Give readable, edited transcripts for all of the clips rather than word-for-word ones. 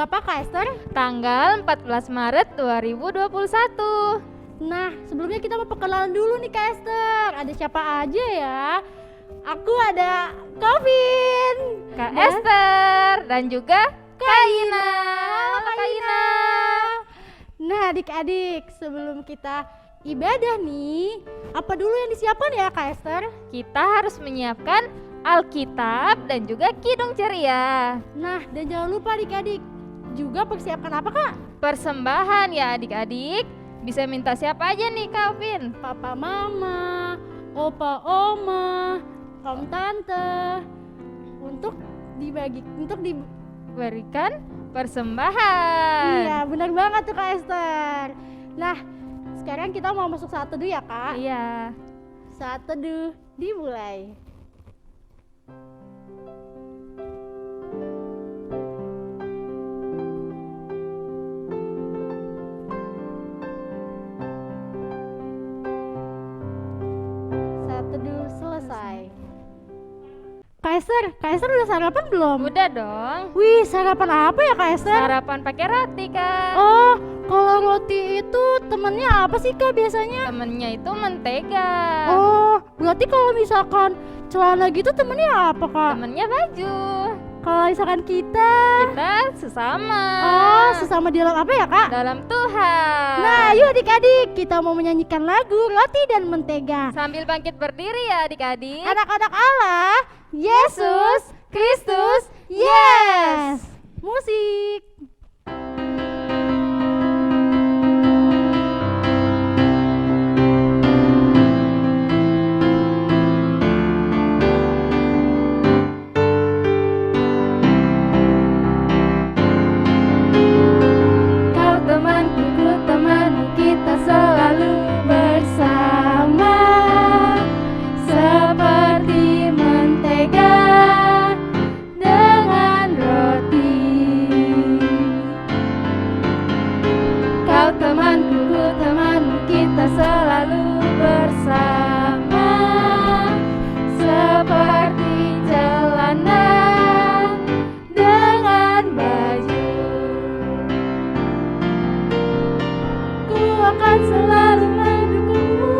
apa Kak Esther? Tanggal 14 Maret 2021. Nah, sebelumnya kita mau perkenalan dulu nih Kak Esther. Ada siapa aja ya? Aku ada Kevin, Kak Esther dan juga Kak Ina. Halo Kak Ina. Nah adik-adik, sebelum kita ibadah nih, apa dulu yang disiapkan ya Kak Esther? Kita harus menyiapkan Alkitab dan juga Kidung Ceria. Nah, dan jangan lupa adik-adik, juga persiapkan apa Kak? Persembahan ya adik-adik. Bisa minta siapa aja nih Kak Vin? Papa mama, opa oma, om tante, untuk Berikan persembahan. Iya, benar banget tuh Kak Esther. Nah, sekarang kita mau masuk saat teduh ya Kak? Iya. Saat teduh dimulai. Saat teduh selesai. Kak Esther udah sarapan belum? Udah dong. Wih, sarapan apa ya Kak Esther? Sarapan pakai roti Kak. Oh, kalau roti itu temennya apa sih Kak biasanya? Temennya itu mentega. Oh, berarti kalau misalkan celana gitu temennya apa Kak? Temennya baju. Kalau misalkan kita sesama. Oh, sesama di dalam apa ya Kak? Dalam Tuhan. Nah, yuk adik-adik, kita mau menyanyikan lagu Roti dan Mentega. Sambil bangkit berdiri ya adik-adik. Anak-anak Allah, Yesus Kristus, yes. Musik. Kau temanku, ku temanmu, kita selalu bersama. Seperti mentega dengan roti. Kau temanku, ku temanmu, kita selalu bersama. Seperti celana dengan baju. Ku akan selalu mendukungmu,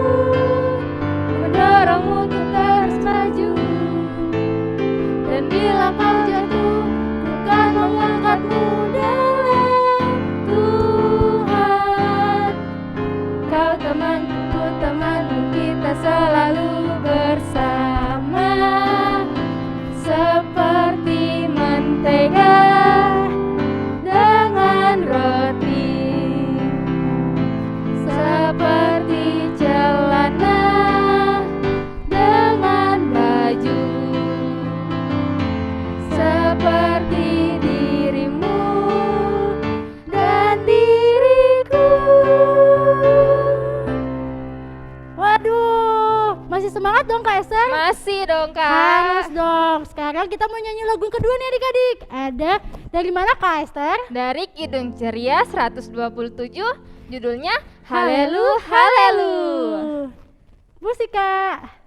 mendorongmu untuk terus maju. Dan bila kau jatuh, ku kan mengangkatmu dalam Tuhan. Kau temanku, ku temanmu, kita selalu bersama. Seperti mentega dengan roti. Seperti celana dengan baju. Seperti dirimu dan diriku. Waduh, masih semangat dong Kak Esther? Masih dong Kak. Harus dong. Sekarang kita mau nyanyi lagu yang kedua nih adik-adik. Ada dari mana Kak Esther? Dari Kidung Ceria 127, judulnya Halelu Halelu. Musik Kak.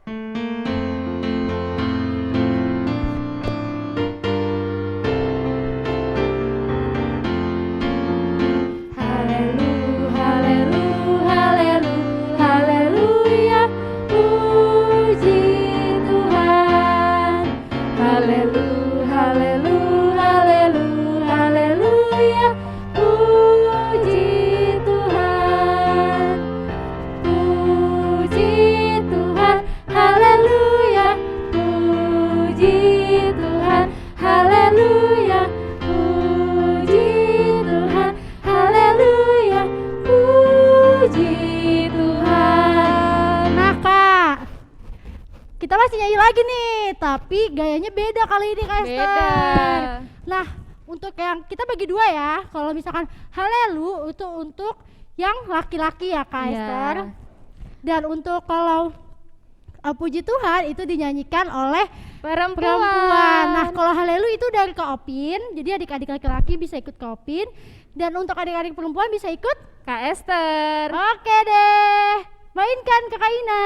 Halelu, halelu, halelu, haleluya, puji Tuhan. Halelu, halelu, halelu, haleluya, puji Tuhan. Puji Tuhan, haleluya, puji Tuhan, haleluya, puji Tuhan, haleluya, puji Tuhan. Nah Kak, kita masih nyanyi lagi nih, tapi gayanya beda kali ini Kak Esther. Beda. Nah, untuk yang kita bagi dua ya. Kalau misalkan halelu itu untuk yang laki-laki ya Kak Iya. Esther. Dan untuk kalau puji Tuhan itu dinyanyikan oleh perempuan. Nah, kalau halelu itu dari Kak Opin. Jadi adik-adik laki-laki bisa ikut Kak Opin. Dan untuk adik-adik perempuan bisa ikut Kak Esther. Oke deh. Mainkan Kakak Ina.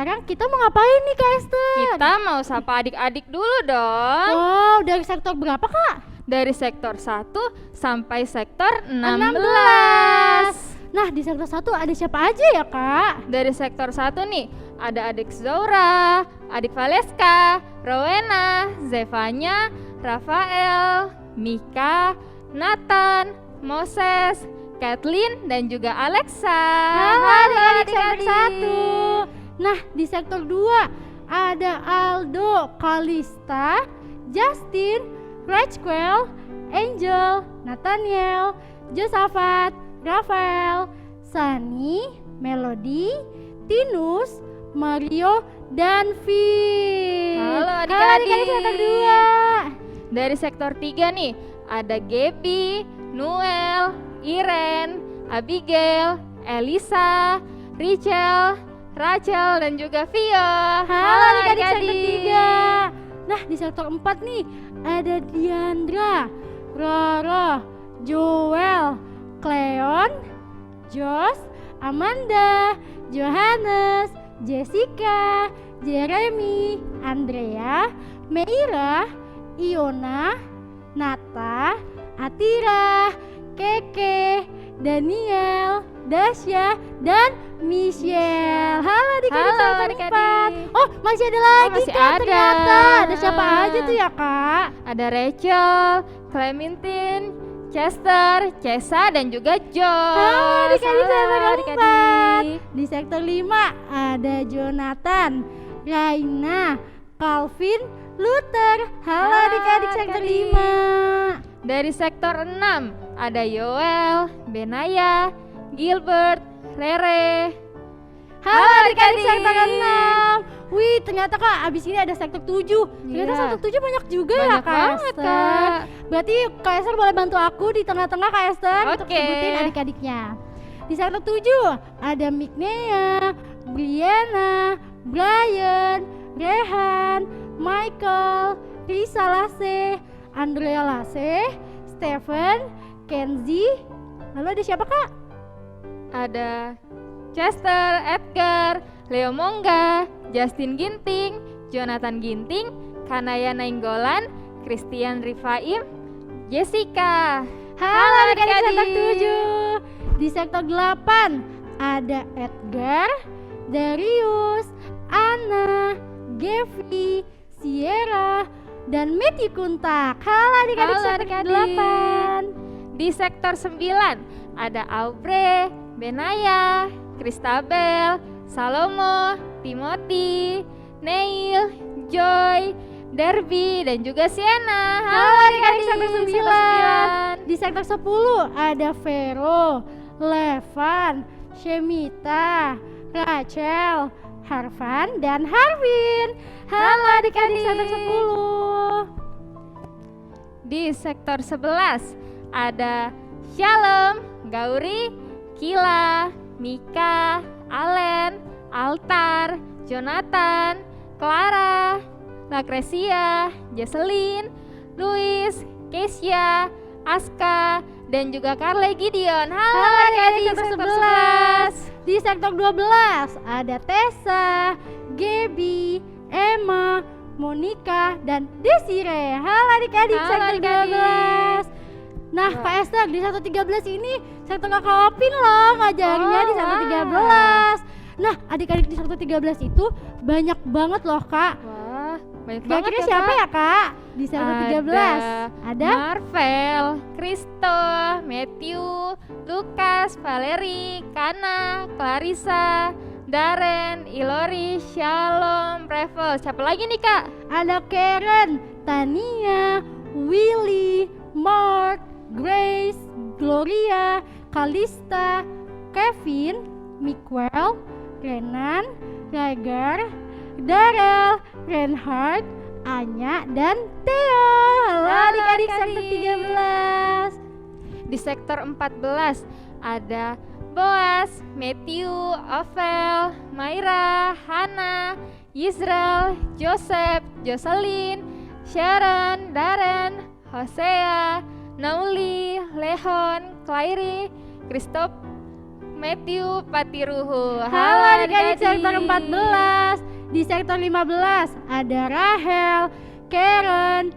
sekarang kita mau ngapain nih Kak Esther? Kita mau sapa adik-adik dulu dong. Wow, dari sektor berapa Kak? Dari sektor 1 sampai sektor 16. Nah, di sektor 1 ada siapa aja ya Kak? Dari sektor 1 nih, ada adik Zaura, adik Valeska, Rowena, Zevanya, Rafael, Mika, Nathan, Moses, Kathleen, dan juga Alexa. Halo adik sektor 1. Nah, di sektor 2 ada Aldo, Kalista, Justin, Rachel, Angel, Nathaniel, Josafat, Rafael, Sani, Melody, Tinus, Mario, dan Finn. Halo adik-adik sektor 2. Dari sektor 3 nih, ada Gaby, Noel, Iren, Abigail, Elisa, Rachel, dan juga Vio. Halo adik-adik sektor 3. Nah, di sektor 4 nih ada Diandra, Roro, Joel, Cleon, Josh, Amanda, Johannes, Jessica, Jeremy, Andrea, Meira, Iona, Nata, Atira, Keke, Daniel, Dasya, dan Michelle. Halo adik-adik Halo sektor adik-adik. 4. Oh, masih ada lagi masih Kak, ada. ternyata. Ada siapa aja tuh ya Kak? Ada Rachel, Clementine, Chester, Cesa, dan juga Josh. Halo adik-adik sektor Halo 4. adik-adik. Di sektor 5 ada Jonathan, Raina, Calvin, Luther. Halo adik-adik sektor 5. Dari sektor 6 ada Yoel, Benaya, Gilbert, Rere. Halo adik-adik sektor 6. Wih, ternyata Kak, abis ini ada sektor 7. Ternyata Iya. sektor 7 banyak juga ya Banyak Kak banget, Esther. Kak. Berarti Kak Esther boleh bantu aku di tengah-tengah Kak Esther untuk Oke. sebutin adik-adiknya. Di sektor 7 ada Mignea, Brianna, Brian, Rehan, Michael, Risa Lase, Andrea Lase, Stephen, Kenzie. Lalu ada siapa Kak? Ada Chester, Edgar, Leo Mongga, Justin Ginting, Jonathan Ginting, Kanaya Nainggolan, Christian Rifaim, Jessica. Halo adik-adik sektor 7. Di sektor 8 ada Edgar, Darius, Anna, Gevi, Sierra, dan Matthew Kuntak. Halo adik-adik Halo sektor adik-adik. 8. Di sektor 9 ada Aubrey, Benaya, Christabel, Salomo, Timothy, Neil, Joy, Derby, dan juga Sienna. Halo adik-adik sektor 9. 9. Di sektor 10 ada Vero, Levan, Shemita, Rachel, Harvan, dan Harvin. Halo adik-adik sektor 10. Di sektor 11 ada Shalom, Gauri, Kila, Mika, Allen, Altar, Jonathan, Clara, Lacresia, Jesselyn, Louis, Keisha, Aska, dan juga Carly Gideon. Halo adik-adik sektor 11. Di sektor 12 ada Tessa, Gaby, Emma, Monica, dan Desire. Halo adik-adik Halo sektor adik-adik. 12. Nah, Wah. Kak Esther, di sektor 13 ini sektor Kakak Opin loh ngajarnya Oh, di sektor wah. 13. Nah, adik-adik di sektor 13 itu banyak banget loh Kak. Wah, banyak banget Kira-kira ya, siapa Kak. ya Kak di sektor 13? Ada? Marvel, Kristo, Matthew, Lukas, Valerie, Kana, Clarissa, Darren, Ilori, Shalom, Prevel. Siapa lagi nih Kak? Ada Karen, Tania, Willy, Mark, Grace, Gloria, Kalista, Kevin, Miguel, Renan, Rager, Darrell, Reinhard, Anya, dan Theo. Halo adik-adik sektor 13. Di sektor 14 ada Boas, Matthew, Ovel, Maira, Hana, Yisrael, Joseph, Jocelyn, Sharon, Darren, Hosea, Nauli, Lehon, Clairi, Christoph, Matthew Patiruhu. Halo adik-adik sektor 14. Di sektor 15 ada Rahel, Karen,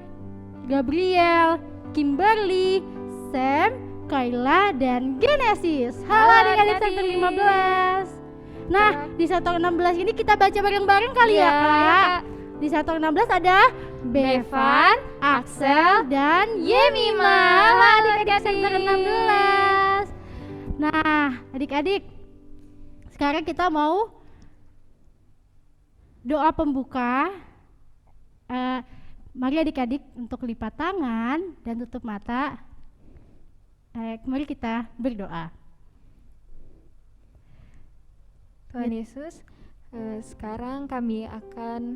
Gabriel, Kimberly, Sam, Kayla, dan Genesis. Halo adik-adik sektor 15. Nah, di sektor 16 ini kita baca bareng-bareng kali ya, Kak. Di sektor 16 ada Bevan, Axel, dan Yemima. Halo adik-adik sektor 16. Nah, adik-adik, sekarang kita mau doa pembuka. Mari adik-adik untuk lipat tangan dan tutup mata. Mari kita berdoa. Tuhan Yesus, sekarang kami akan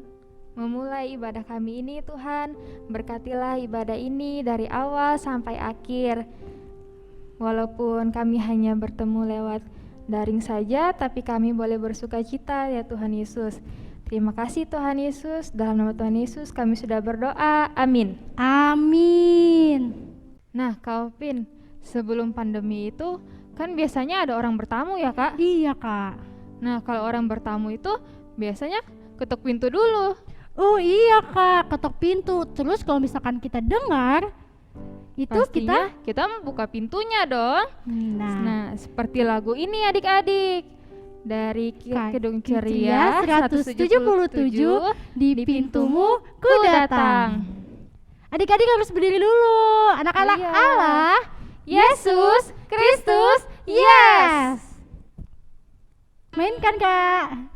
memulai ibadah kami ini. Tuhan, berkatilah ibadah ini dari awal sampai akhir. Walaupun kami hanya bertemu lewat daring saja, tapi kami boleh bersuka cita ya Tuhan Yesus. Terima kasih Tuhan Yesus, dalam nama Tuhan Yesus kami sudah berdoa, amin. Amin. Nah Kak Opin, sebelum pandemi itu kan biasanya ada orang bertamu ya Kak? Iya Kak. Nah kalau orang bertamu itu biasanya ketuk pintu dulu. Oh iya Kak, ketok pintu. Terus kalau misalkan kita dengar, itu pastinya kita membuka pintunya dong. Nah seperti lagu ini adik-adik, dari Kidung Ceria 177, di pintumu ku datang. Adik-adik harus berdiri dulu. Anak-anak Allah, Yesus Kristus, yes. Mainkan Kak.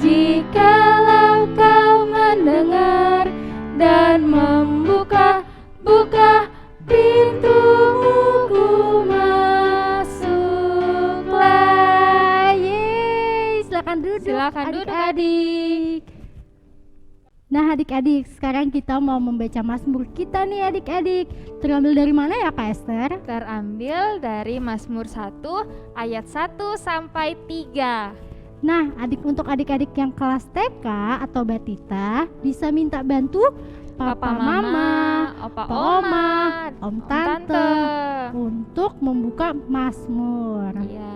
Jikalau kau mendengar dan buka pintumu, ku masuklah. Yeay, silakan duduk adik-adik. Nah adik-adik, sekarang kita mau membaca Mazmur kita nih adik-adik. Terambil dari mana ya Kak Esther? Terambil dari Mazmur 1 ayat 1 sampai 3. Nah untuk adik-adik yang kelas TK atau Batita bisa minta bantu Papa Mama, Opa Oma, Om Tante untuk membuka Mazmur. Iya.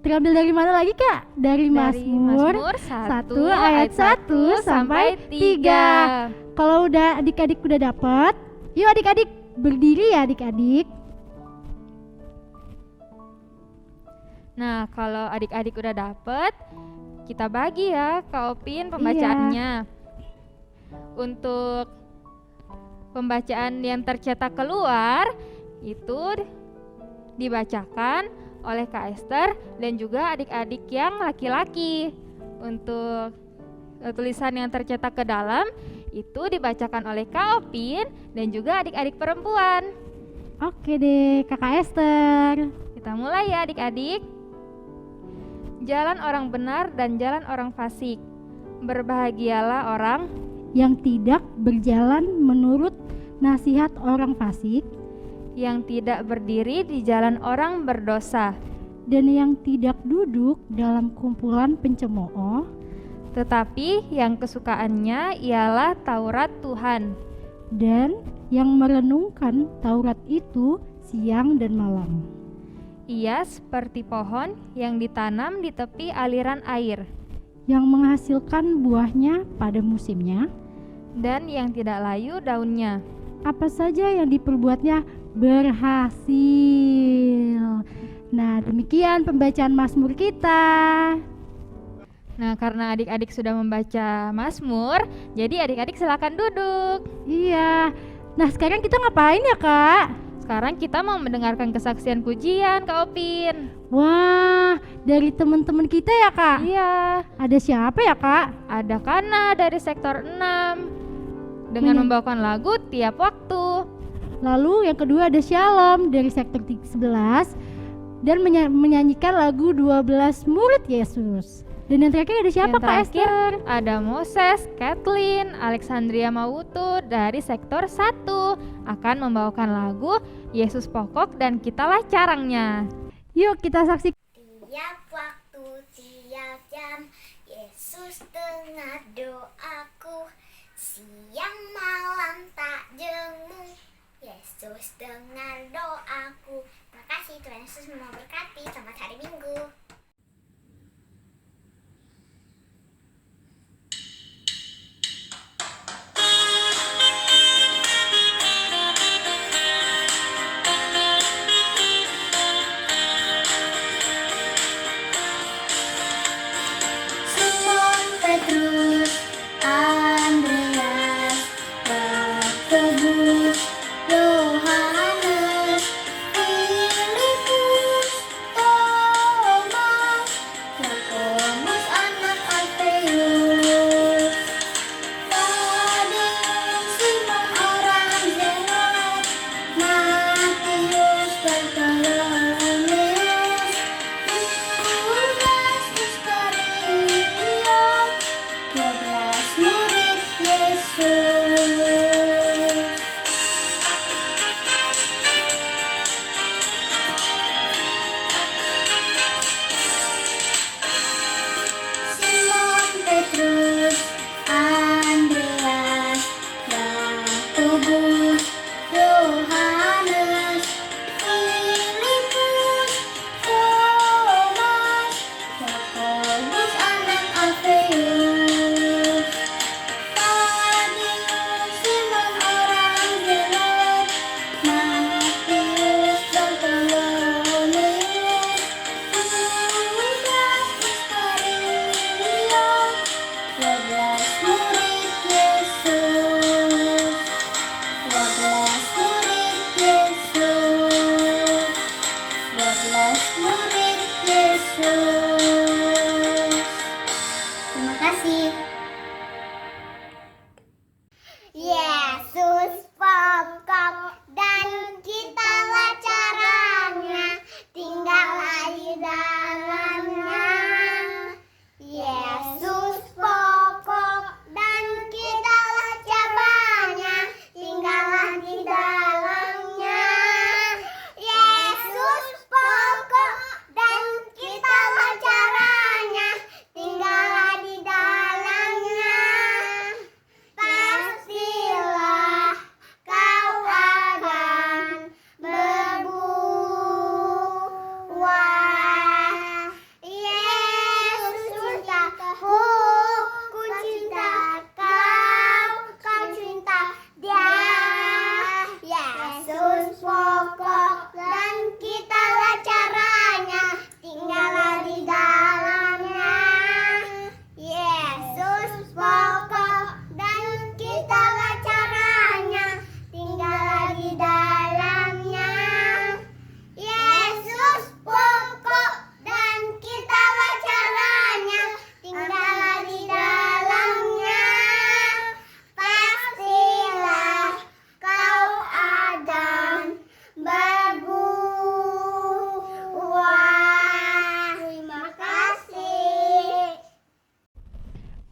Terambil dari mana lagi Kak? Dari Mazmur 1 ayat 1 sampai 3. Kalau adik-adik udah dapat, yuk adik-adik berdiri ya adik-adik. Nah kalau adik-adik udah dapet, kita bagi ya Kak Opin pembacaannya. Untuk pembacaan yang tercetak keluar itu dibacakan oleh Kak Esther dan juga adik-adik yang laki-laki. Untuk tulisan yang tercetak ke dalam itu dibacakan oleh Kak Opin dan juga adik-adik perempuan. Oke deh Kakak Esther. Kita mulai ya adik-adik. Jalan orang benar dan jalan orang fasik. Berbahagialah orang yang tidak berjalan menurut nasihat orang fasik, yang tidak berdiri di jalan orang berdosa, dan yang tidak duduk dalam kumpulan pencemooh, tetapi yang kesukaannya ialah Taurat Tuhan, dan yang merenungkan Taurat itu siang dan malam. Ia seperti pohon yang ditanam di tepi aliran air, yang menghasilkan buahnya pada musimnya, dan yang tidak layu daunnya. Apa saja yang diperbuatnya berhasil. Nah, demikian pembacaan Mazmur kita. Nah, karena adik-adik sudah membaca Mazmur, jadi adik-adik silakan duduk. Iya. Nah, sekarang kita ngapain ya, Kak? Sekarang kita mau mendengarkan kesaksian pujian, Kak Opin. Wah, dari teman-teman kita ya, Kak? Iya. Ada siapa ya, Kak? Ada Kana dari sektor 6. dengan membawakan lagu tiap waktu. Lalu yang kedua ada Shalom dari sektor 11 dan menyanyikan lagu 12 murid Yesus. Dan yang terakhir ada siapa Kak Esther? Ada Moses, Kathleen, Alexandria Mautu dari sektor 1 akan membawakan lagu Yesus Pokok dan Kitalah Carangnya. Yuk kita saksikan. Tiap waktu, tiap jam, Yesus dengar doaku. Siang malam tak jemu, Yesus dengar doaku. Terima kasih, Tuhan Yesus memberkati. Selamat hari Minggu. Simon Petrus, Andreas, Yakobus, Yohanes, Filipus, Thomas, Yakobus anak Alfeus, Tadeus, Simon orang Zelot, Matius, Bartolomeus, Yudas Iskariot, 12 murid Yesus. Simon Petrus, Andreas, Yakobus, Yohanes, Filipus, Thomas, Yakobus anak Alfeus, Tadeus, Simon orang Zelot, Matius, Bartolomeus, Yudas Iskariot, 12 murid Yesus. 12 murid Yesus. 12 murid Yesus. Terima kasih. Yesus pokok dan kitalah caranya, tinggallah di dalamnya. Yesus pokok dan kitalah cabangnya, tinggallah di dalamnya. Yesus pokok dan kitalah caranya, tinggallah di dalamnya. Pastilah kau akan berbuah. Yesus cintaku, ku cinta kau, kau cinta dia. Yesus pokok dan kitalah caranya, tinggallah di dalamnya. Yesus pokok dan kitalah caranya, tinggallah di dalamnya. Yesus pokok dan kitalah caranya, tinggallah di dalamnya. Pastilah kau akan berbuah. Terima kasih.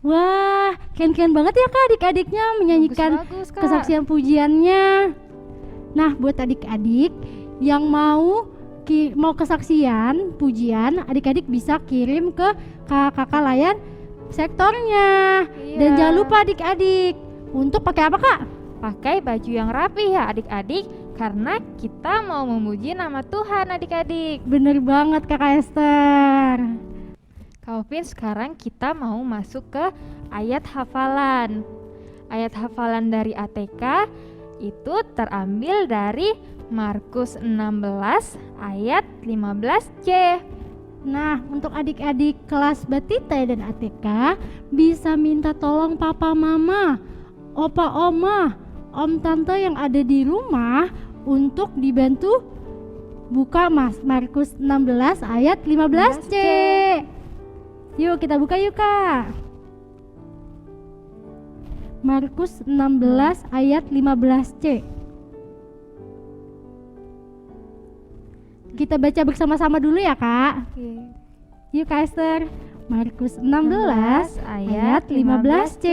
Wah, keren-keren banget ya Kak adik-adiknya menyanyikan Bagus, Kak. kesaksian pujiannya. Nah, buat adik-adik yang mau kesaksian pujian, adik-adik bisa kirim ke kakak layan sektornya. Iya. Dan jangan lupa adik-adik untuk pakai apa Kak? Pakai baju yang rapi ya adik-adik, karena kita mau memuji nama Tuhan adik-adik. Bener banget Kakak Esther. Kak Opin, sekarang kita mau masuk ke ayat hafalan. Ayat hafalan dari ATK itu terambil dari Markus 16 ayat 15C. Nah, untuk adik-adik kelas Batita dan ATK bisa minta tolong papa mama, opa oma, om tante yang ada di rumah untuk dibantu buka Markus 16 ayat 15C. Yuk kita buka yuk Kak. Markus 16 ayat 15C. Kita baca bersama-sama dulu ya, Kak. Oke. Yuk, Kak Esther. Markus 16 ayat 15C.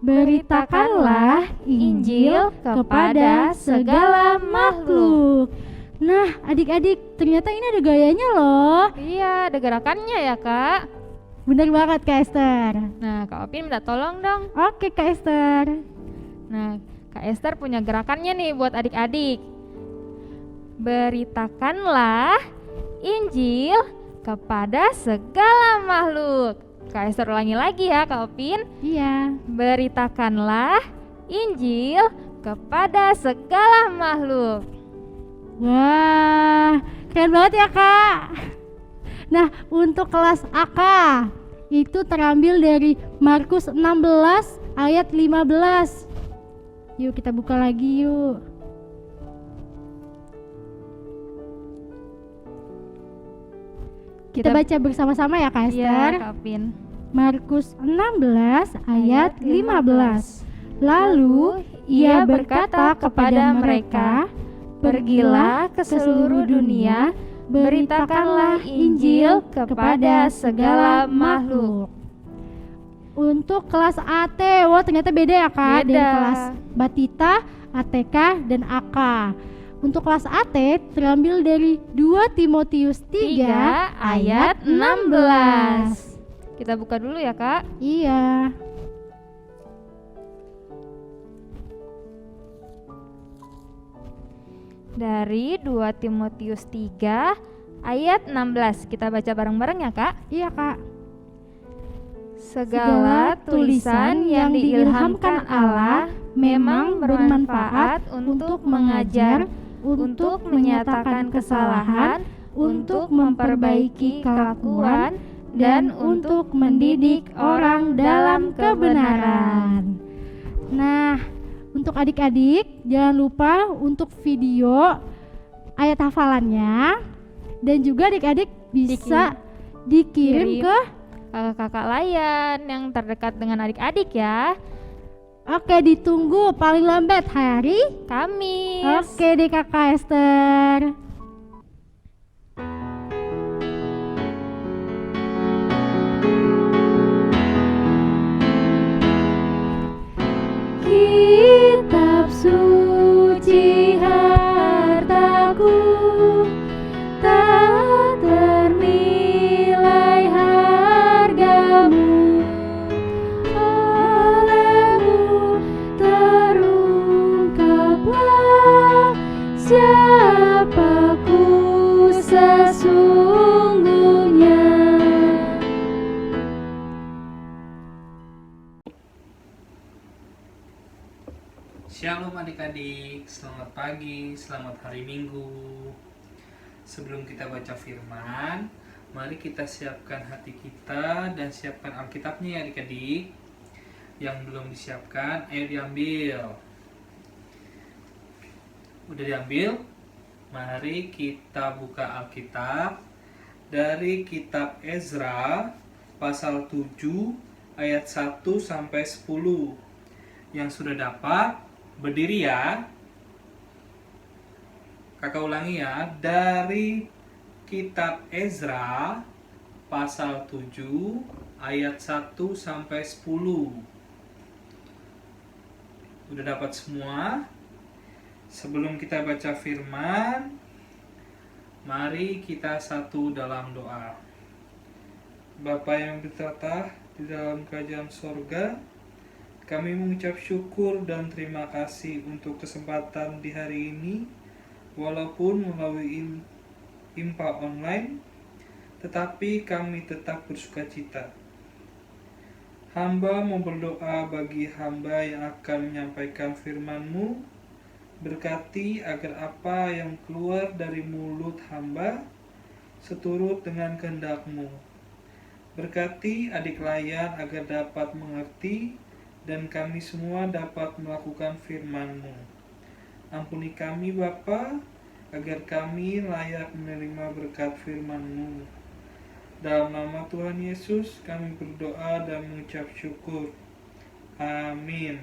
Beritakanlah Injil kepada segala makhluk. Nah, adik-adik, ternyata ini ada gayanya loh. Iya, ada gerakannya ya, Kak. Bener banget, Kak Esther. Nah, Kak Opin minta tolong dong. Oke, Kak Esther. Nah, Kak Esther punya gerakannya nih buat adik-adik. Beritakanlah Injil kepada segala makhluk. Kak Esther ulangi lagi ya, Kak Opin. Iya. Beritakanlah Injil kepada segala makhluk. Wah, keren banget ya, Kak. Nah, untuk kelas AK itu terambil dari Markus 16 ayat 15. Yuk kita buka lagi yuk. Kita baca bersama-sama ya, Kak Iya, Esther. Kak Opin. Markus 16 ayat 15. Lalu ia berkata kepada mereka, "Pergilah ke seluruh dunia, beritakanlah Injil kepada segala makhluk." Untuk kelas AT, wah ternyata beda ya, Kak, dari Beda. kelas Batita, ATK, dan AK. Untuk kelas AT terambil dari 2 Timotius 3 ayat 16. Kita buka dulu ya, Kak. Iya. Dari 2 Timotius 3 ayat 16. Kita baca bareng-bareng ya, Kak. Iya, Kak. Segala tulisan yang diilhamkan Allah memang bermanfaat untuk mengajar, untuk menyatakan kesalahan, untuk memperbaiki kelakuan, dan untuk mendidik orang dalam kebenaran. Nah, untuk adik-adik jangan lupa untuk video ayat hafalannya, dan juga adik-adik bisa dikirim ke kakak-kakak layan yang terdekat dengan adik-adik ya. Oke, ditunggu paling lambat hari Kamis. Oke deh, Kakak Esther. Kitab suci hartaku, tak ternilai hargamu. Olehmu terungkaplah siapaku sesungguhnya. Shalom adik-adik, selamat pagi, selamat hari Minggu. Sebelum kita baca firman, mari kita siapkan hati kita dan siapkan Alkitabnya ya adik-adik. Yang belum disiapkan, ayo diambil. Udah diambil? Mari kita buka Alkitab dari kitab Ezra pasal 7 ayat 1 sampai 10. Yang sudah dapat berdiri ya. Kakak ulangi ya, dari kitab Ezra pasal 7 ayat 1 sampai 10. Udah dapat semua? Sebelum kita baca firman, mari kita satu dalam doa. Bapa yang bertata di dalam kerajaan sorga, kami mengucap syukur dan terima kasih untuk kesempatan di hari ini, walaupun melalui IMPA online, tetapi kami tetap bersukacita. Hamba mau berdoa bagi hamba yang akan menyampaikan firman-Mu, berkati agar apa yang keluar dari mulut hamba seturut dengan kehendak-Mu. Berkati adik layan agar dapat mengerti dan kami semua dapat melakukan firman-Mu. Ampuni kami Bapa, agar kami layak menerima berkat firman-Mu. Dalam nama Tuhan Yesus kami berdoa dan mengucap syukur. Amin.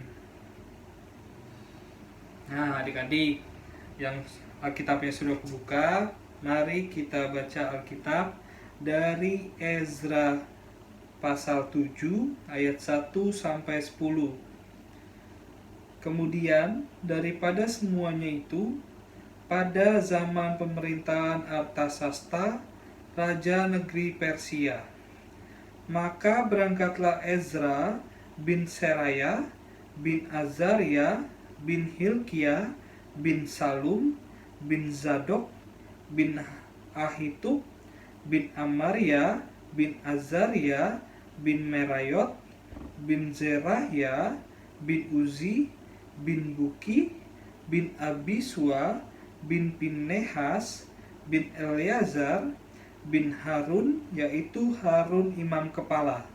Nah, adik-adik yang Alkitabnya sudah kebuka, mari kita baca Alkitab dari Ezra pasal 7 ayat 1 sampai 10. Kemudian daripada semuanya itu, pada zaman pemerintahan Artasasta, raja negeri Persia, maka berangkatlah Ezra bin Seraya, bin Azaria, bin Hilkia, bin Salum, bin Zadok, bin Ahitub, bin Amaria, bin Azaria, bin Merayot, bin Zerahya, bin Uzi, bin Buki, bin Abisua, bin Pinehas, bin Eleazar, bin Harun, yaitu Harun imam kepala.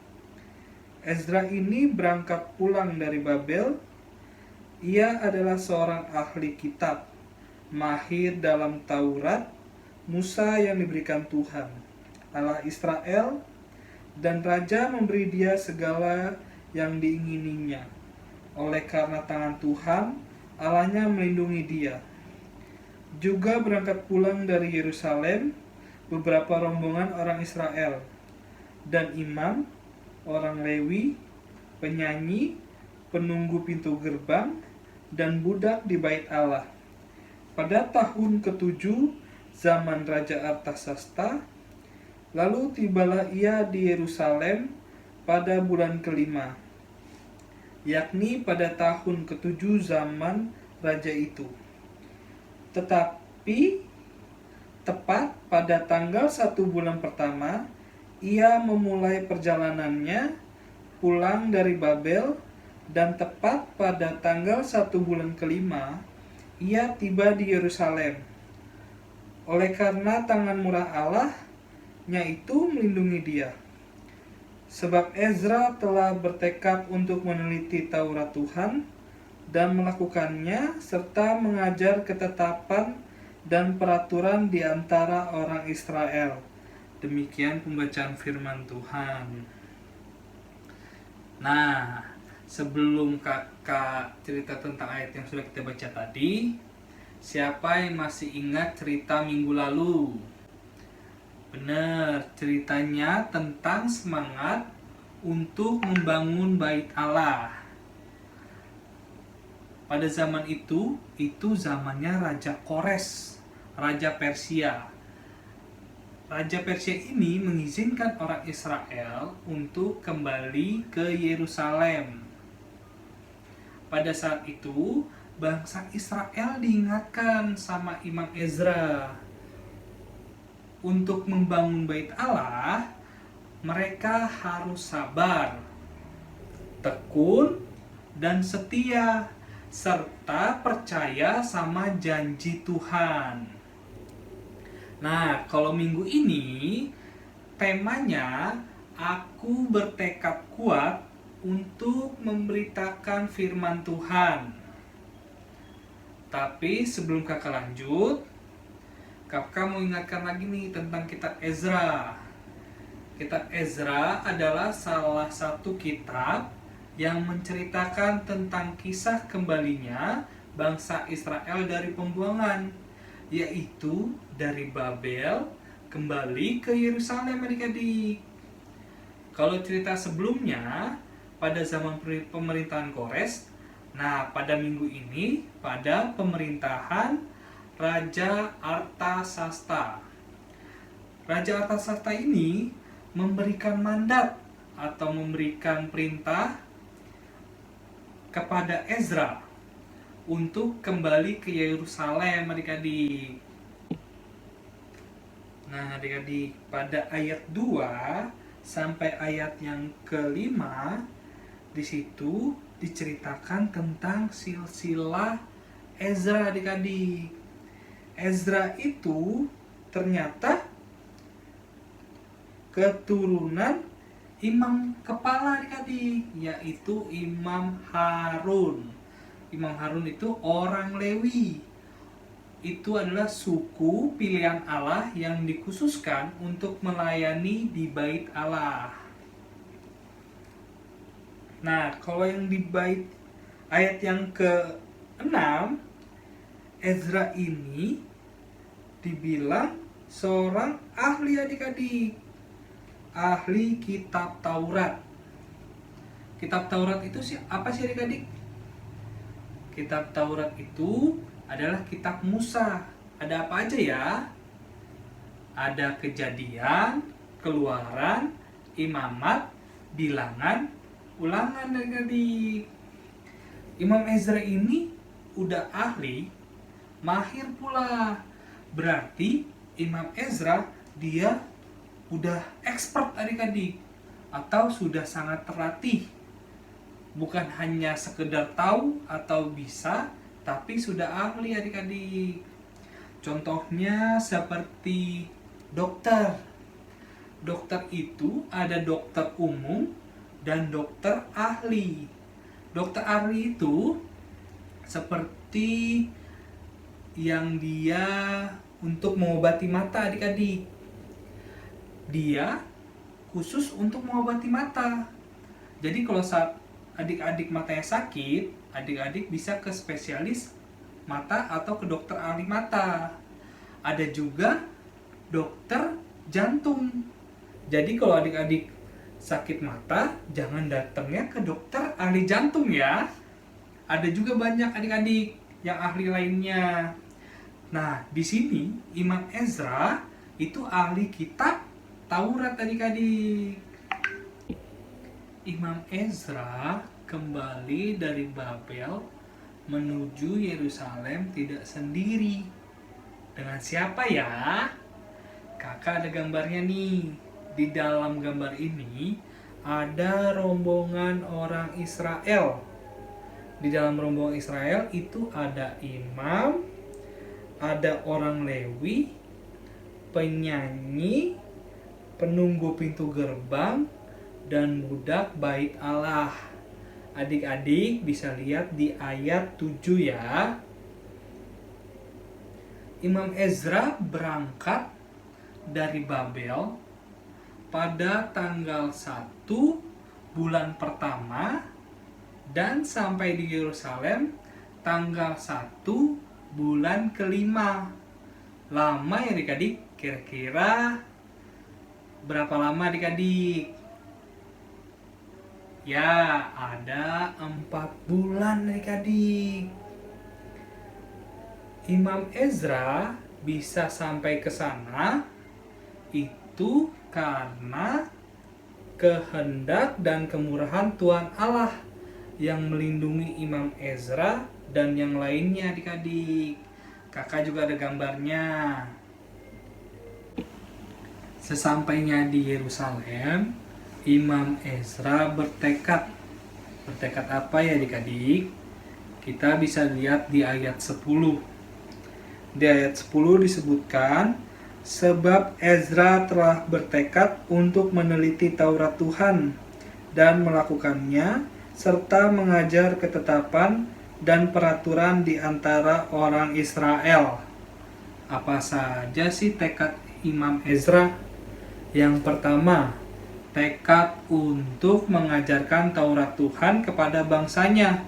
Ezra ini berangkat pulang dari Babel. Ia adalah seorang ahli kitab, mahir dalam Taurat, Musa yang diberikan Tuhan, Allah Israel, dan raja memberi dia segala yang diingininya. Oleh karena tangan Tuhan, Allahnya melindungi dia. Juga berangkat pulang dari Yerusalem beberapa rombongan orang Israel dan imam, orang Lewi, penyanyi, penunggu pintu gerbang, dan budak di bait Allah. Pada tahun ke-7 zaman Raja Artasasta, lalu tibalah ia di Yerusalem pada bulan ke-5, yakni pada tahun ke-7 zaman raja itu. Tetapi tepat pada tanggal 1 bulan pertama, ia memulai perjalanannya pulang dari Babel, dan tepat pada tanggal 1 bulan ke-5, ia tiba di Yerusalem. Oleh karena tangan murah Allah-Nya itu melindungi dia. Sebab Ezra telah bertekad untuk meneliti Taurat Tuhan dan melakukannya, serta mengajar ketetapan dan peraturan di antara orang Israel. Demikian pembacaan firman Tuhan. Nah, sebelum kakak cerita tentang ayat yang sudah kita baca tadi, siapa yang masih ingat cerita minggu lalu? Benar, ceritanya tentang semangat untuk membangun bait Allah. Pada zaman itu zamannya Raja Kores, Raja Persia. Raja Persia ini mengizinkan orang Israel untuk kembali ke Yerusalem. Pada saat itu, bangsa Israel diingatkan sama Imam Ezra untuk membangun bait Allah. Mereka harus sabar, tekun, dan setia, serta percaya sama janji Tuhan. Nah, kalau minggu ini temanya aku bertekad kuat untuk memberitakan firman Tuhan. Tapi sebelum kakak lanjut, kakak mau ingatkan lagi nih tentang kitab Ezra. Kitab Ezra adalah salah satu kitab yang menceritakan tentang kisah kembalinya bangsa Israel dari pembuangan, yaitu dari Babel kembali ke Yerusalem, adik-adik. Kalau cerita sebelumnya pada zaman pemerintahan Kores, nah pada minggu ini pada pemerintahan Raja Artasasta. Raja Artasasta ini memberikan mandat atau memberikan perintah kepada Ezra untuk kembali ke Yerusalem, adik-adik. Nah, adik-adik, pada ayat 2 sampai ayat yang ke-5, di situ diceritakan tentang silsilah Ezra, adik-adik. Ezra itu ternyata keturunan imam kepala, adik-adik, yaitu Imam Harun. Imam Harun itu orang Lewi. Itu adalah suku pilihan Allah yang dikhususkan untuk melayani di bait Allah. Nah, kalau yang di bait ayat yang ke-6, Ezra ini dibilang seorang ahli adik-adik, ahli kitab Taurat. Kitab Taurat itu apa sih adik-adik? Kitab Taurat itu adalah kitab Musa. Ada apa aja ya? Ada Kejadian, Keluaran, Imamat, Bilangan, Ulangan adik-adik. Imam Ezra ini udah ahli, mahir pula. Berarti Imam Ezra dia udah expert adik-adik, atau sudah sangat terlatih. Bukan hanya sekedar tahu atau bisa, tapi sudah ahli adik-adik. Contohnya seperti dokter. Dokter itu ada dokter umum dan dokter ahli. Dokter ahli itu seperti yang dia untuk mengobati mata adik-adik. Dia khusus untuk mengobati mata. Jadi kalau saat adik-adik matanya sakit, adik-adik bisa ke spesialis mata atau ke dokter ahli mata. Ada juga dokter jantung. Jadi kalau adik-adik sakit mata, jangan datangnya ke dokter ahli jantung ya. Ada juga banyak adik-adik yang ahli lainnya. Nah, di sini Imam Ezra itu ahli kitab Taurat adik-adik. Imam Ezra kembali dari Babel menuju Yerusalem tidak sendiri. Dengan siapa ya? Kakak ada gambarnya nih. Di dalam gambar ini ada rombongan orang Israel. Di dalam rombongan Israel itu ada imam, ada orang Lewi, penyanyi, penunggu pintu gerbang, dan budak bait Allah. Adik-adik bisa lihat di ayat 7 ya. Imam Ezra berangkat dari Babel pada tanggal 1 bulan pertama dan sampai di Yerusalem tanggal 1 bulan kelima. Lama ya adik-adik? Kira-kira berapa lama adik-adik? Ya, ada 4 bulan adik-adik. Imam Ezra bisa sampai ke sana itu karena kehendak dan kemurahan Tuhan Allah yang melindungi Imam Ezra dan yang lainnya adik-adik. Kakak juga ada gambarnya. Sesampainya di Yerusalem, Imam Ezra bertekad. Bertekad apa ya adik-adik? Kita bisa lihat di ayat 10. Di ayat 10 disebutkan, sebab Ezra telah bertekad untuk meneliti Taurat Tuhan dan melakukannya, serta mengajar ketetapan dan peraturan di antara orang Israel. Apa saja sih tekad Imam Ezra? Yang pertama, tekad untuk mengajarkan Taurat Tuhan kepada bangsanya.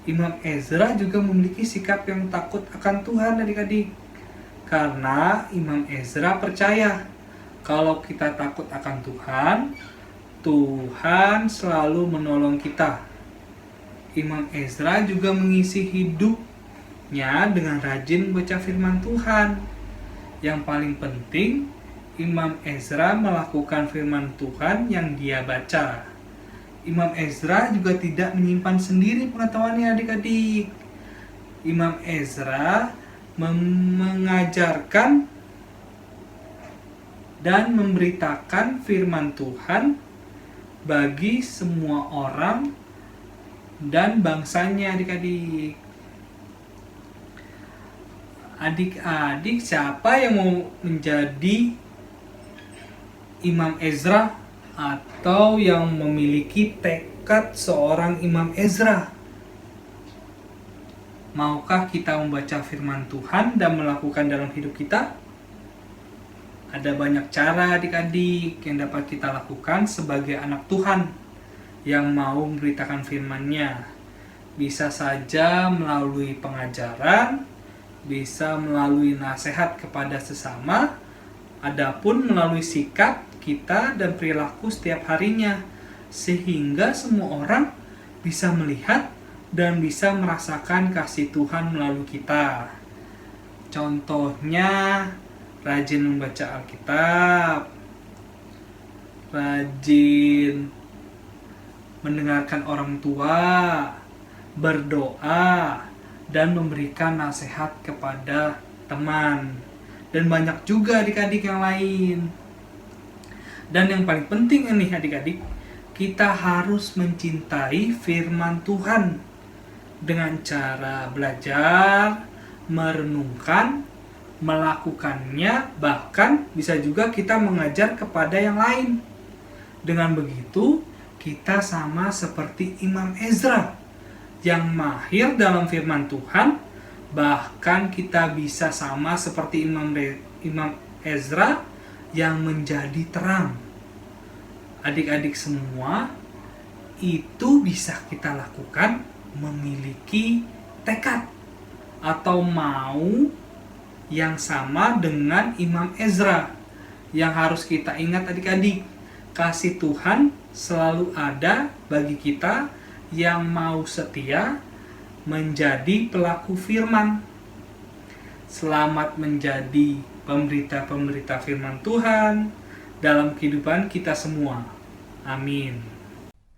Imam Ezra juga memiliki sikap yang takut akan Tuhan adik-adik. Karena Imam Ezra percaya kalau kita takut akan Tuhan, Tuhan selalu menolong kita. Imam Ezra juga mengisi hidupnya dengan rajin membaca firman Tuhan. Yang paling penting, Imam Ezra melakukan firman Tuhan yang dia baca. Imam Ezra juga tidak menyimpan sendiri pengetahuannya adik-adik. Imam Ezra mengajarkan dan memberitakan firman Tuhan bagi semua orang dan bangsanya adik-adik. Adik-adik, siapa yang mau menjadi Imam Ezra atau yang memiliki tekad seorang Imam Ezra? Maukah kita membaca firman Tuhan dan melakukan dalam hidup kita? Ada banyak cara adik-adik yang dapat kita lakukan sebagai anak Tuhan. yang mau memberitakan firman-Nya. Bisa saja melalui pengajaran, bisa melalui nasihat kepada sesama, adapun melalui sikap kita dan perilaku setiap harinya, sehingga semua orang bisa melihat dan bisa merasakan kasih Tuhan melalui kita. Contohnya, rajin membaca Alkitab, rajin mendengarkan orang tua, berdoa, dan memberikan nasihat kepada teman. Dan banyak juga adik-adik yang lain. Dan yang paling penting ini adik-adik, kita harus mencintai firman Tuhan dengan cara belajar, merenungkan, melakukannya, bahkan bisa juga kita mengajar kepada yang lain. Dengan begitu, kita sama seperti Imam Ezra yang mahir dalam firman Tuhan, bahkan kita bisa sama seperti Imam Ezra yang menjadi terang. Adik-adik semua, itu bisa kita lakukan memiliki tekad atau mau yang sama dengan Imam Ezra. Yang harus kita ingat adik-adik, kasih Tuhan selalu ada bagi kita yang mau setia menjadi pelaku firman. Selamat menjadi pemberita-pemberita firman Tuhan dalam kehidupan kita semua. Amin.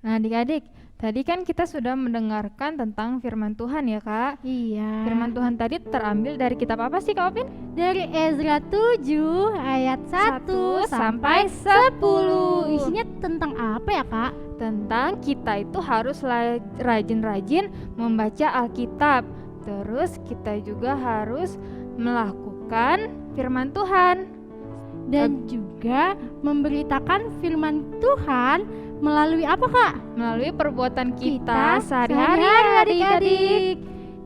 Nah adik-adik, tadi kan kita sudah mendengarkan tentang firman Tuhan ya Kak. Iya. Firman Tuhan tadi terambil dari kitab apa sih Kak Opin? Dari Ezra 7 ayat 1 sampai 10. Isinya tentang apa ya Kak? Tentang kita itu harus rajin-rajin membaca Alkitab. Terus kita juga harus melakukan firman Tuhan. Dan juga memberitakan firman Tuhan melalui apa Kak? Melalui perbuatan kita sehari-hari adik-adik.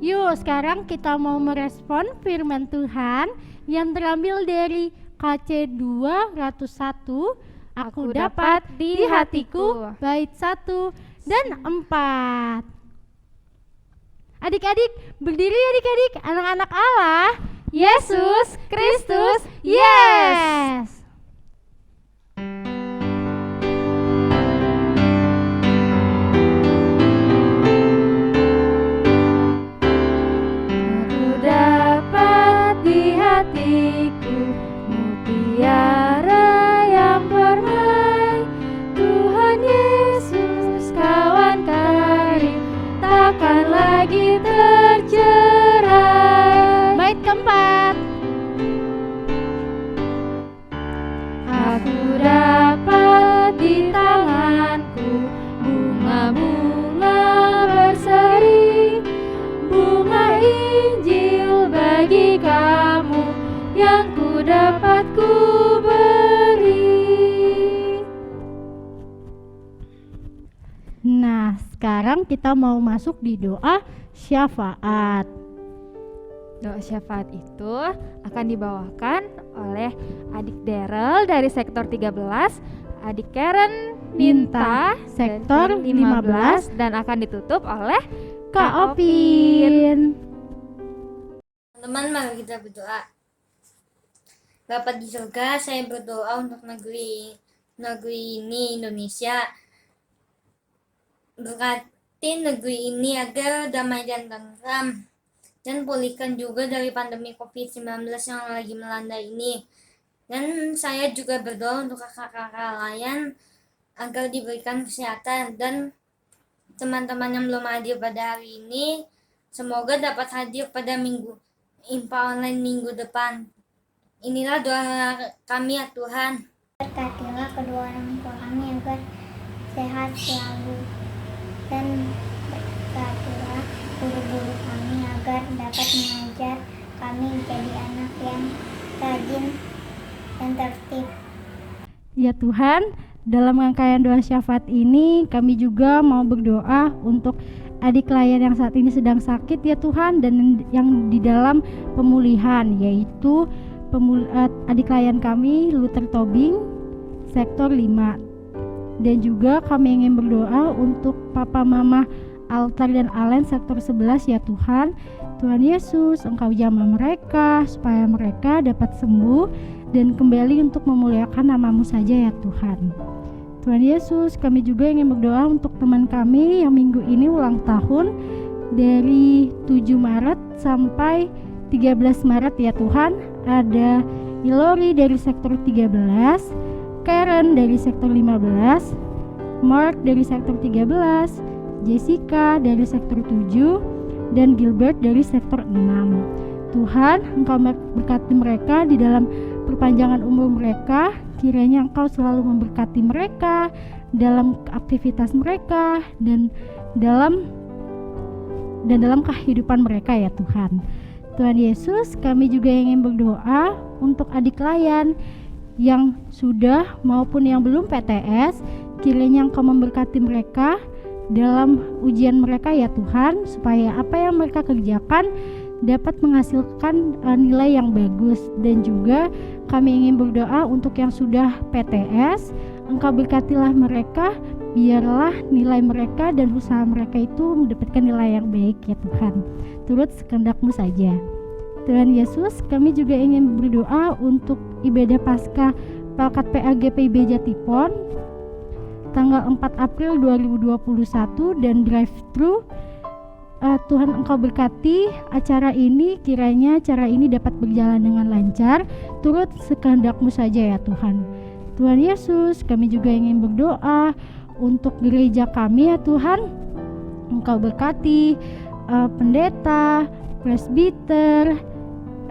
Yuk sekarang kita mau merespon firman Tuhan yang terambil dari KC 2 Ratu 1, Aku dapat di hatiku, bait 1 dan 4. Adik-adik, berdiri adik-adik, anak-anak Allah. Yesus Kristus, yes! Aku dapat di hatiku mutiara yang permai, Tuhan Yesus kawan karib, takkan lagi tercerai. Bait keempat. Aku dapat di tanganku bunga-bunga berseri, bunga Injil bagi kamu yang ku dapat ku beri. Nah, sekarang kita mau masuk di doa syafaat. Doa syafaat itu akan dibawakan oleh adik Daryl dari sektor 13, adik Karen Minta sektor 15, dan akan ditutup oleh Kak Opin. Teman-teman, mari kita berdoa. Bapa di surga, saya berdoa untuk negeri ini, Indonesia. Berkati negeri ini agar damai dan tentram, dan pulihkan juga dari pandemi COVID-19 yang lagi melanda ini. Dan saya juga berdoa untuk kakak-kakak lain agar diberikan kesehatan, dan teman-teman yang belum hadir pada hari ini semoga dapat hadir pada IMPA online minggu depan. Inilah doa kami ya Tuhan. Berkatilah kedua orang tua kami agar sehat selalu, dan berkatilah guru-guru kami agar dapat mengajar kami jadi anak yang rajin dan tertib. Ya Tuhan, dalam rangkaian doa syafaat ini kami juga mau berdoa untuk adik klien yang saat ini sedang sakit ya Tuhan, dan yang di dalam pemulihan, yaitu adik klien kami Luther Tobing sektor 5. Dan juga kami ingin berdoa untuk Papa Mama Altar dan Alen sektor 11 ya Tuhan. Tuhan Yesus, Engkau jamah mereka supaya mereka dapat sembuh dan kembali untuk memuliakan nama-Mu saja ya Tuhan. Tuhan Yesus, kami juga ingin berdoa untuk teman kami yang minggu ini ulang tahun dari 7 Maret sampai 13 Maret ya Tuhan. Ada Ilori dari sektor 13, Karen dari sektor 15, Mark dari sektor 13, Jessica dari sektor 7, dan Gilbert dari sektor 6. Tuhan, Engkau berkati mereka di dalam perpanjangan umur mereka. Kiranya Engkau selalu memberkati mereka dalam aktivitas mereka dan dalam kehidupan mereka ya Tuhan. Tuhan Yesus, kami juga ingin berdoa untuk adik layan yang sudah maupun yang belum PTS. Kiranya Engkau memberkati mereka dalam ujian mereka ya Tuhan, supaya apa yang mereka kerjakan dapat menghasilkan nilai yang bagus. Dan juga kami ingin berdoa untuk yang sudah PTS, Engkau berkatilah mereka, biarlah nilai mereka dan usaha mereka itu mendapatkan nilai yang baik ya Tuhan, turut sekehendak-Mu saja. Tuhan Yesus, kami juga ingin berdoa untuk ibadah Paskah Pelkat PAGPIB Jatipon tanggal 4 April 2021 dan drive-thru. Tuhan Engkau berkati acara ini, kiranya acara ini dapat berjalan dengan lancar, turut sekehendak-Mu saja ya Tuhan. Tuhan Yesus, kami juga ingin berdoa untuk gereja kami ya Tuhan. Engkau berkati pendeta, presbiter,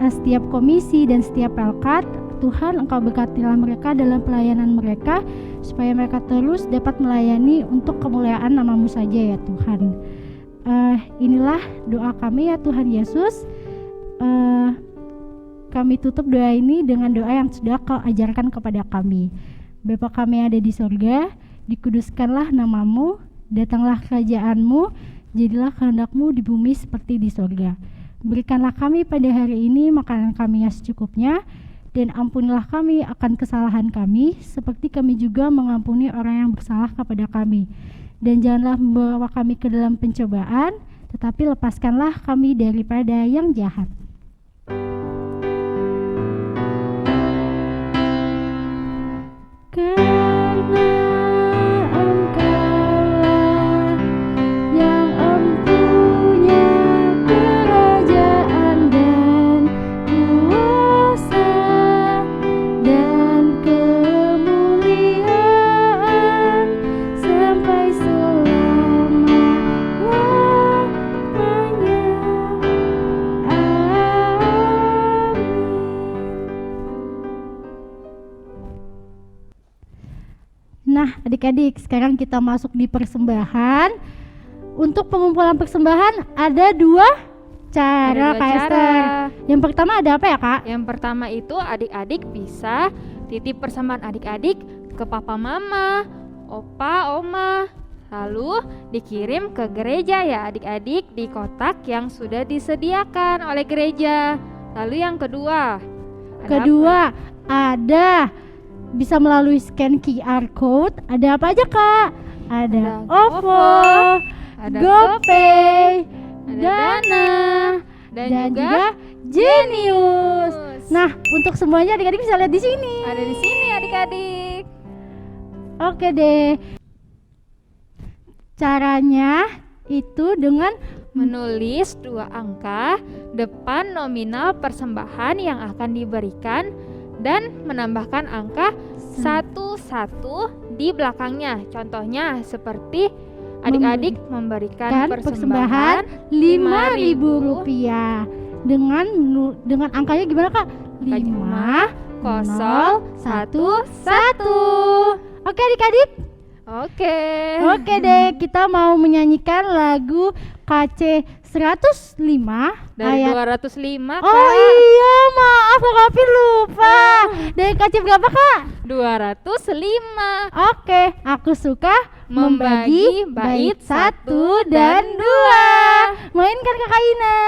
setiap komisi dan setiap pelkat. Tuhan, Engkau berkatilah mereka dalam pelayanan mereka, supaya mereka terus dapat melayani untuk kemuliaan nama-Mu saja ya Tuhan. Inilah doa kami ya Tuhan Yesus. Kami tutup doa ini dengan doa yang sudah Kau ajarkan kepada kami. Bapa kami yang ada di sorga, dikuduskanlah nama-Mu, datanglah kerajaan-Mu, jadilah kehendak-Mu di bumi seperti di sorga. Berikanlah kami pada hari ini makanan kami yang secukupnya, dan ampunilah kami akan kesalahan kami, seperti kami juga mengampuni orang yang bersalah kepada kami. Dan janganlah membawa kami ke dalam pencobaan, tetapi lepaskanlah kami daripada yang jahat. Karena Engkaulah yang empunya kerajaan dan kuasa dan kemuliaan sampai selama-lamanya. Nah, adik-adik, sekarang kita masuk di persembahan. Untuk pengumpulan persembahan ada dua cara, Kak Esther. Yang pertama ada apa ya, Kak? Yang pertama itu adik-adik bisa titip persembahan adik-adik ke papa mama, opa, oma, lalu dikirim ke gereja ya adik-adik di kotak yang sudah disediakan oleh gereja. Lalu yang kedua, ada bisa melalui scan QR code. Ada apa aja, Kak? Ada OVO, ada GoPay, ada Dana, dan juga Genius. Nah, untuk semuanya adik-adik bisa lihat di sini. ada di sini adik-adik. Oke deh. Caranya itu dengan Menulis 2 angka depan nominal persembahan yang akan diberikan dan menambahkan angka 11 di belakangnya. Contohnya seperti adik-adik memberikan persembahan Rp5.000 dengan angkanya gimana, Kak? 5011. Oke adik-adik. Oke Deh, kita mau menyanyikan lagu KC 105 dari ayat 205 Oh Kak. iya, maaf Kak Kapi lupa. Dari KC berapa, Kak? 205. Oke, aku suka membagi bait 1 dan 2. Mainkan Kakak Ina.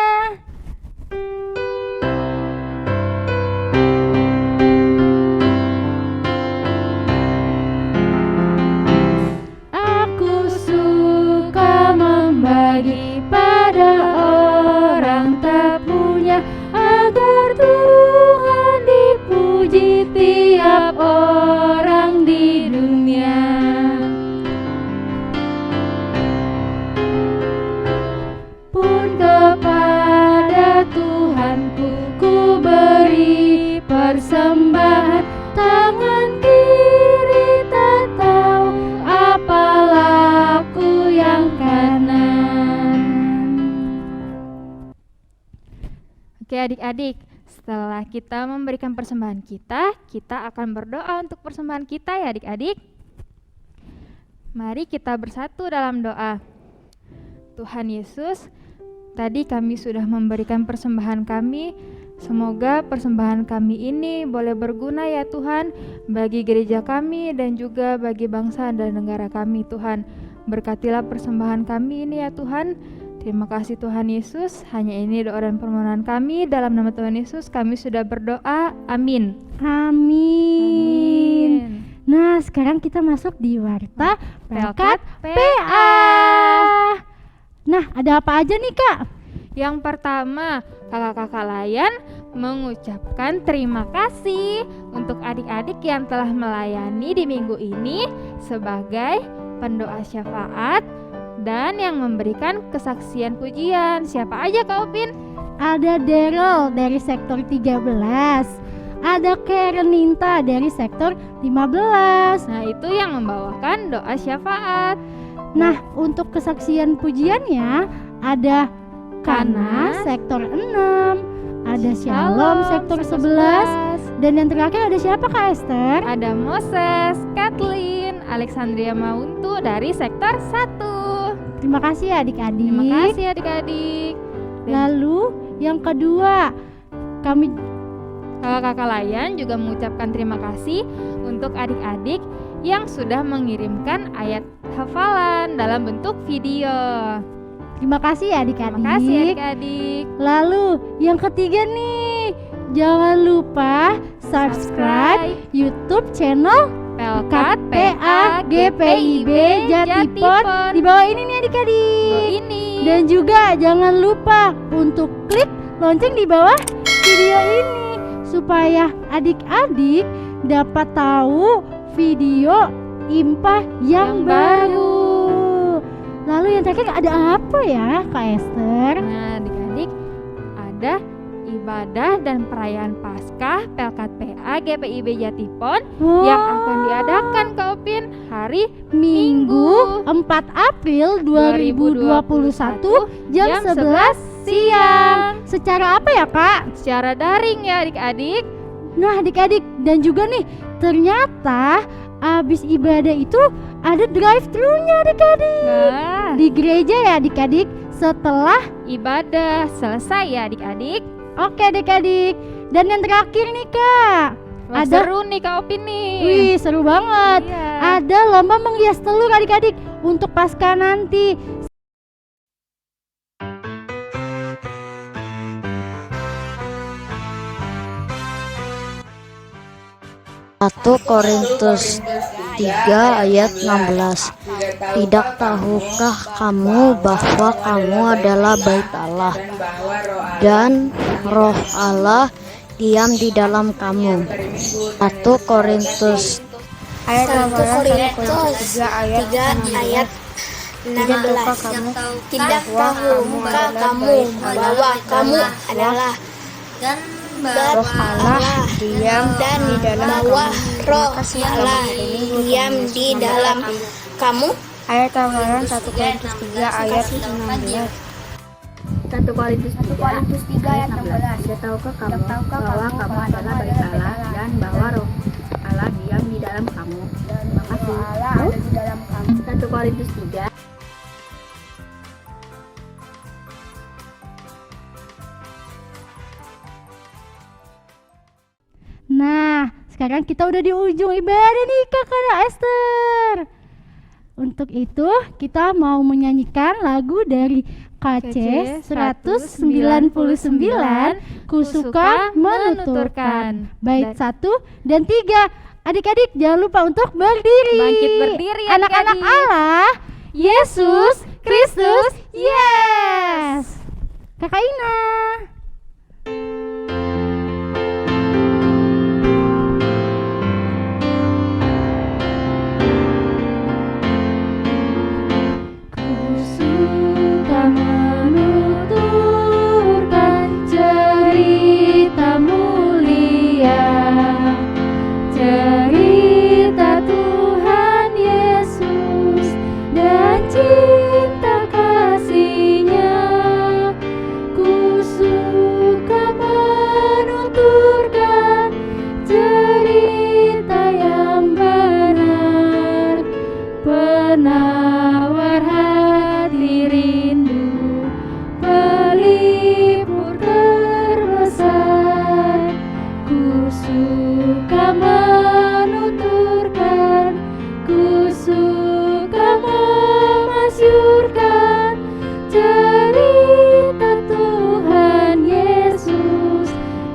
Oke adik-adik, setelah kita memberikan persembahan kita akan berdoa untuk persembahan kita ya adik-adik. Mari kita bersatu dalam doa. Tuhan Yesus, tadi kami sudah memberikan persembahan kami. Semoga persembahan kami ini boleh berguna ya Tuhan bagi gereja kami dan juga bagi bangsa dan negara kami Tuhan. Berkatilah persembahan kami ini ya Tuhan. Terima kasih Tuhan Yesus. Hanya ini doa dan permohonan kami. Dalam nama Tuhan Yesus kami sudah berdoa. Amin. Amin. Nah, sekarang kita masuk di Warta Pelkat PA. Nah, ada apa aja nih Kak? Yang pertama, kakak-kakak layan mengucapkan terima kasih untuk adik-adik yang telah melayani di minggu ini sebagai pendoa syafaat dan yang memberikan kesaksian pujian. Siapa aja Kak Upin? Ada Daryl dari sektor 13. Ada Kareninta dari sektor 15. Nah, itu yang membawakan doa syafaat. Nah, untuk kesaksian pujiannya ada Kana sektor 6, ada Shalom sektor 11, dan yang terakhir ada siapa Kak Esther? Ada Moses, Kathleen, Alexandria Mauntu dari sektor 1. Terima kasih ya adik-adik. Terima kasih adik-adik. Lalu yang kedua, kami kakak-kakak layan juga mengucapkan terima kasih untuk adik-adik yang sudah mengirimkan ayat hafalan dalam bentuk video. terima kasih ya adik-adik. Terima kasih adik-adik. Lalu yang ketiga nih, jangan lupa subscribe YouTube channel Pelkat PA GPIB Jatipon di bawah ini nih adik-adik. Ini. Dan juga jangan lupa untuk klik lonceng di bawah video ini supaya adik-adik dapat tahu video IMPA yang baru. Lalu yang terakhir ada apa ya Kak Esther? Nah adik-adik, ada ibadah dan perayaan Paskah Pelkat PA GPIB Jatipon yang akan diadakan Kak Upin hari Minggu 4 April 2021 jam 11 siang. Secara apa ya Kak? secara daring ya adik-adik. Nah adik-adik, dan juga nih ternyata abis ibadah itu ada drive-thru-nya adik-adik. Nah, Di gereja ya adik-adik setelah ibadah selesai ya adik-adik. Oke adik-adik. Dan yang terakhir nih Kak, Wah, ada seru nih Kak Upin nih. wih seru banget. Iya. Ada lomba menghias telur adik-adik untuk Paskah nanti. Satu Korintus 3 ayat 16. Tidak tahukah kamu bahwa kamu adalah bait Allah dan roh Allah diam di dalam kamu. 1 Korintus 1 Korintus 3 ayat 16. Tidak tahukah kamu bahwa kamu adalah Dan roh Allah diam dan di dalam bahwa roh Allah diam di dalam kamu. Ayat Al-Quran 1 Korintus 3 ayat 16. 1 Korintus 3 ayat 16. Tidak tahukah kamu bahwa kamu adalah bait Allah dan bahwa roh Allah diam di dalam kamu. Terima kasih. 1 Korintus 3. Nah, sekarang kita udah di ujung ibadah nih Kakak Esther. Untuk itu kita mau menyanyikan lagu dari KC 199 Ku suka menuturkan. Bait 1 dan 3. Adik-adik jangan lupa untuk berdiri. Bangkit berdiri, Anak-anak adik-adik. Allah, Yesus Kristus, yes. Kakak Ina. Suka menuturkan cerita mulia, cerita Tuhan Yesus dan cinta kasih-Nya. Ku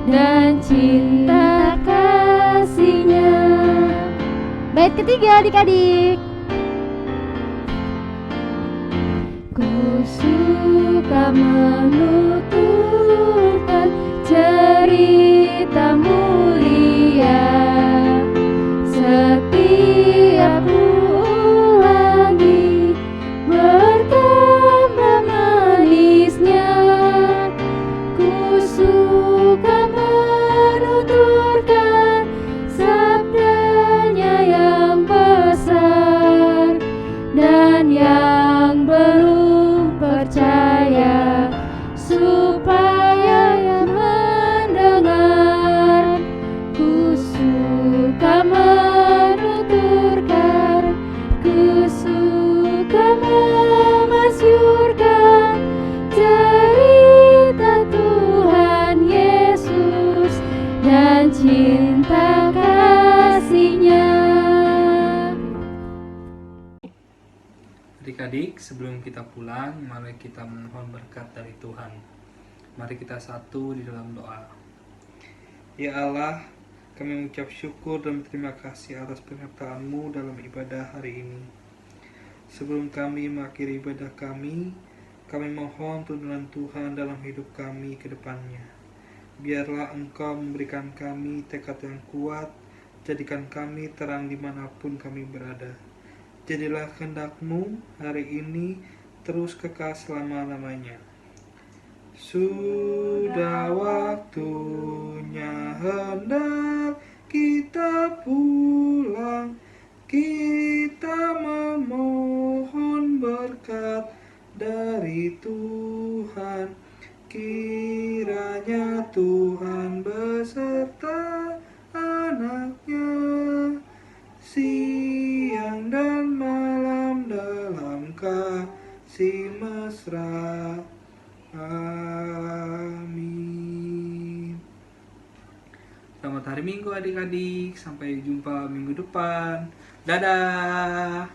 dan cinta kasih-Nya. Bait ketiga adik-adik. Ku suka menuturkan cerita mulia, setiap ku ulangi bertambah manisnya. Ku suka menuturkan sabdanya yang besar, dan yang belum percaya supaya mendengar. Ku suka menuturkan, ku suka memasyurkan cerita Tuhan Yesus dan cinta kasih-Nya. Adik-adik, sebelum kita pulang, mari kita memohon berkat dari Tuhan. Mari kita satu di dalam doa. Ya Allah, kami mengucap syukur dan berterima kasih atas penyertaan-Mu dalam ibadah hari ini. Sebelum kami mengakhiri ibadah kami mohon tuntunan Tuhan dalam hidup kami ke depannya. Biarlah Engkau memberikan kami tekad yang kuat, jadikan kami terang dimanapun kami berada. Jadilah kehendak-Mu hari ini terus kekal selama-lamanya. Sudah waktunya hendak kita pulang, kita memohon berkat dari Tuhan. Kiranya Tuhan beserta anak-Nya siang dan malam dalam kasih mesra. Amin. Selamat hari Minggu adik-adik. Sampai jumpa minggu depan. Dadah.